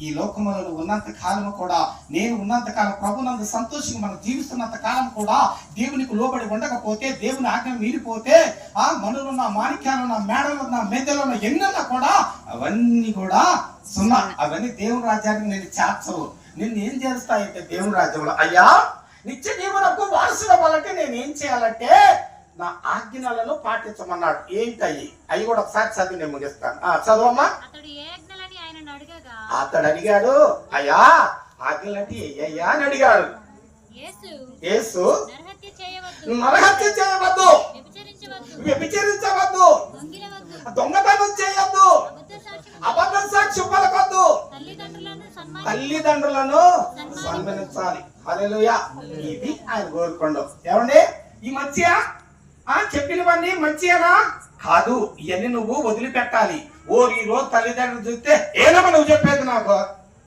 ఈ లోకములలో ఉన్నంత కాలం కూడా, నేను ఉన్నంత కాలం ప్రభునందు సంతోషంగా మనం జీవిస్తున్నంత కాలం కూడా దేవునికి లోబడి ఉండకపోతే, దేవుని ఆజ్ఞ మీరిపోతే, ఆ మనులున్న మాణిక్యాలున్న మేడలున్న మెద్దలున్న ఎన్నున్నా కూడా అవన్నీ కూడా సున్నా. అవన్నీ దేవుని రాజ్యానికి నేను చేర్చవు. నిన్ను ఏం చేస్తాయంటే దేవుని రాజ్యంలో, అయ్యా నిత్య జీవనకు వారసులు అవ్వాలంటే నేను ఏం చేయాలంటే నా ఆజ్ఞలను పాటించమన్నాడు. ఏంటయ్యి అవి కూడా ఒకసారి చదివి నేను ముగిస్తాను. చదవమ్మా. అతడు అడిగాడు, అయ్యా ఆజ్ఞలంటే అయ్యా అని అడిగాడు. యేసు నరహత్య చేయవద్దు, వ్యభిచరించవద్దు, దొంగతనం చేయొద్దు, అబద్ధ సాక్ష్యం పలకొద్దు, తల్లిదండ్రులను సన్మానించాలి. హల్లెలూయా. ఇది ఆయన కోరుకోండు. ఏమండి ఈ మధ్య చెప్పినవన్నీ మంచిగా కాదు, ఇవన్నీ నువ్వు వదిలిపెట్టాలి. ఈ రోజు తల్లిదండ్రులు చూస్తే ఏనమ్మా నువ్వు చెప్పేది నాకు